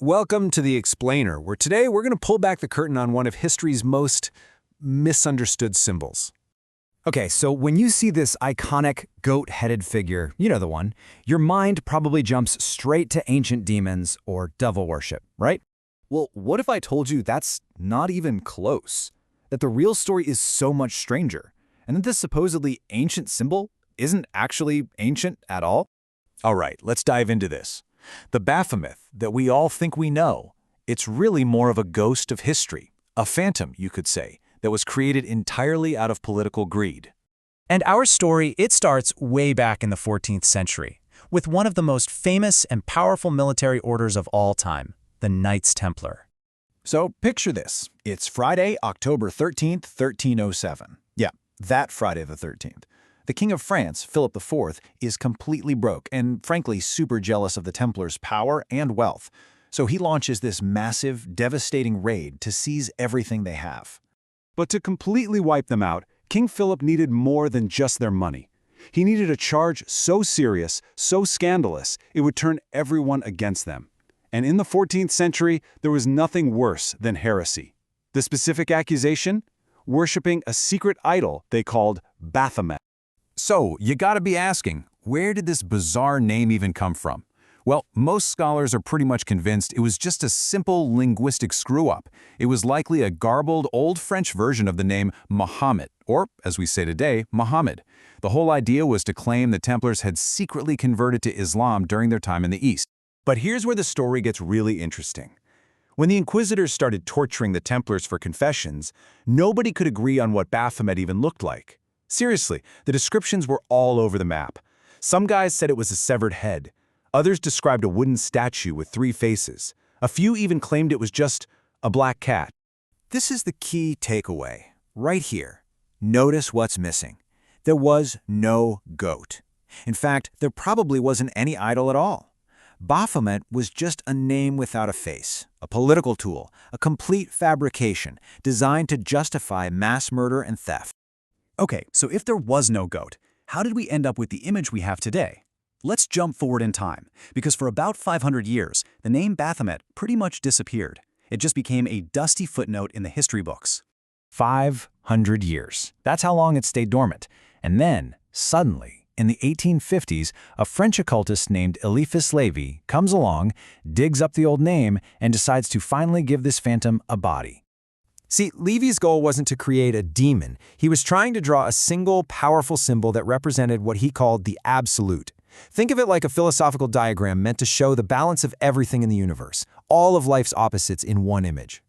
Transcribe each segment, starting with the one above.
Welcome to The Explainer, where today we're going to pull back the curtain on one of history's most misunderstood symbols. Okay, so when you see this iconic goat-headed figure, you know the one, your mind probably jumps straight to ancient demons or devil worship, right? Well, what if I told you that's not even close? That the real story is so much stranger, and that this supposedly ancient symbol isn't actually ancient at all? All right, let's dive into this. The Baphomet that we all think we know, it's really more of a ghost of history, a phantom, you could say, that was created entirely out of political greed. And our story, it starts way back in the 14th century, with one of the most famous and powerful military orders of all time, the Knights Templar. So picture this. It's Friday, October 13th, 1307. Yeah, that Friday the 13th. The King of France, Philip IV, is completely broke and, frankly, super jealous of the Templars' power and wealth. So he launches this massive, devastating raid to seize everything they have. But to completely wipe them out, King Philip needed more than just their money. He needed a charge so serious, so scandalous, it would turn everyone against them. And in the 14th century, there was nothing worse than heresy. The specific accusation? Worshipping a secret idol they called Baphomet. So, you gotta be asking, where did this bizarre name even come from? Well, most scholars are pretty much convinced it was just a simple linguistic screw-up. It was likely a garbled Old French version of the name Muhammad, or, as we say today, Muhammad. The whole idea was to claim the Templars had secretly converted to Islam during their time in the East. But here's where the story gets really interesting. When the Inquisitors started torturing the Templars for confessions, nobody could agree on what Baphomet even looked like. Seriously, the descriptions were all over the map. Some guys said it was a severed head. Others described a wooden statue with 3 faces. A few even claimed it was just a black cat. This is the key takeaway, right here. Notice what's missing. There was no goat. In fact, there probably wasn't any idol at all. Baphomet was just a name without a face, a political tool, a complete fabrication designed to justify mass murder and theft. Okay, so if there was no goat, how did we end up with the image we have today? Let's jump forward in time, because for about 500 years, the name Baphomet pretty much disappeared. It just became a dusty footnote in the history books. 500 years. That's how long it stayed dormant. And then, suddenly, in the 1850s, a French occultist named Éliphas Lévi comes along, digs up the old name, and decides to finally give this phantom a body. See, Lévi's goal wasn't to create a demon. He was trying to draw a single, powerful symbol that represented what he called the absolute. Think of it like a philosophical diagram meant to show the balance of everything in the universe, all of life's opposites in one image.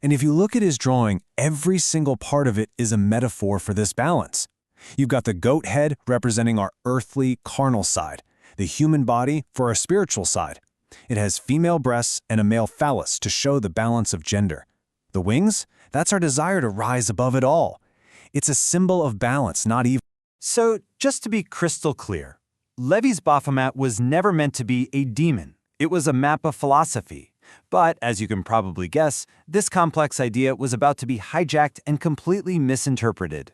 And if you look at his drawing, every single part of it is a metaphor for this balance. You've got the goat head representing our earthly, carnal side, the human body for our spiritual side. It has female breasts and a male phallus to show the balance of gender. The wings? That's our desire to rise above it all. It's a symbol of balance, not evil. So, just to be crystal clear, Lévi's Baphomet was never meant to be a demon. It was a map of philosophy. But, as you can probably guess, this complex idea was about to be hijacked and completely misinterpreted.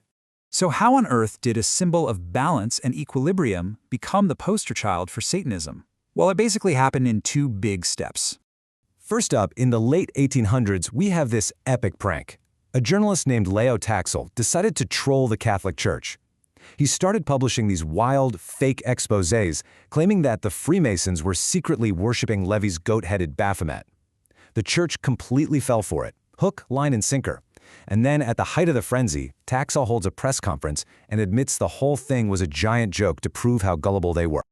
So how on earth did a symbol of balance and equilibrium become the poster child for Satanism? Well, it basically happened in 2 big steps. First up, in the late 1800s, we have this epic prank. A journalist named Taxil decided to troll the Catholic Church. He started publishing these wild, fake exposés, claiming that the Freemasons were secretly worshipping Lévi's goat-headed Baphomet. The church completely fell for it, hook, line, and sinker. And then, at the height of the frenzy, Taxil holds a press conference and admits the whole thing was a giant joke to prove how gullible they were.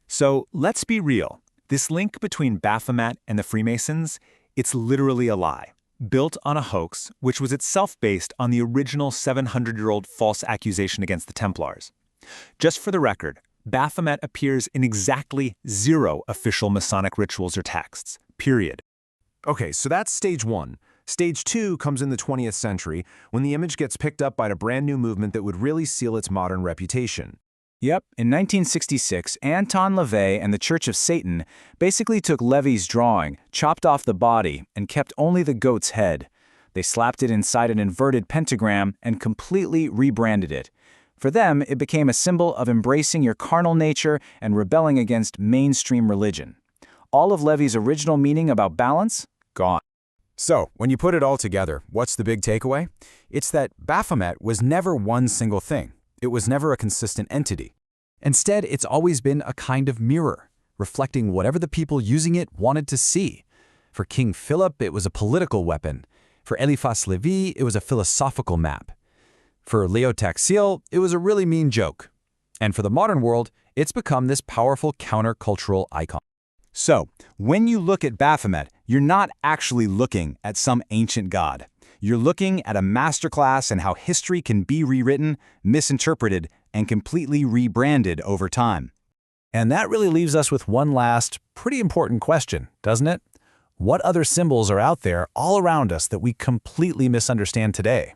So, let's be real. This link between Baphomet and the Freemasons, it's literally a lie, built on a hoax which was itself based on the original 700-year-old false accusation against the Templars. Just for the record, Baphomet appears in exactly 0 official Masonic rituals or texts, period. Okay, so that's stage 1. Stage 2 comes in the 20th century, when the image gets picked up by a brand new movement that would really seal its modern reputation. Yep, in 1966, Anton LaVey and the Church of Satan basically took Lévi's drawing, chopped off the body, and kept only the goat's head. They slapped it inside an inverted pentagram and completely rebranded it. For them, it became a symbol of embracing your carnal nature and rebelling against mainstream religion. All of Lévi's original meaning about balance? Gone. So, when you put it all together, what's the big takeaway? It's that Baphomet was never one single thing. It was never a consistent entity. Instead, it's always been a kind of mirror, reflecting whatever the people using it wanted to see. For King Philip, it was a political weapon. For Éliphas Lévi, it was a philosophical map. For Leo Taxil, it was a really mean joke. And for the modern world, it's become this powerful countercultural icon. So, when you look at Baphomet, you're not actually looking at some ancient god. You're looking at a masterclass in how history can be rewritten, misinterpreted, and completely rebranded over time. And that really leaves us with one last, pretty important question, doesn't it? What other symbols are out there all around us that we completely misunderstand today?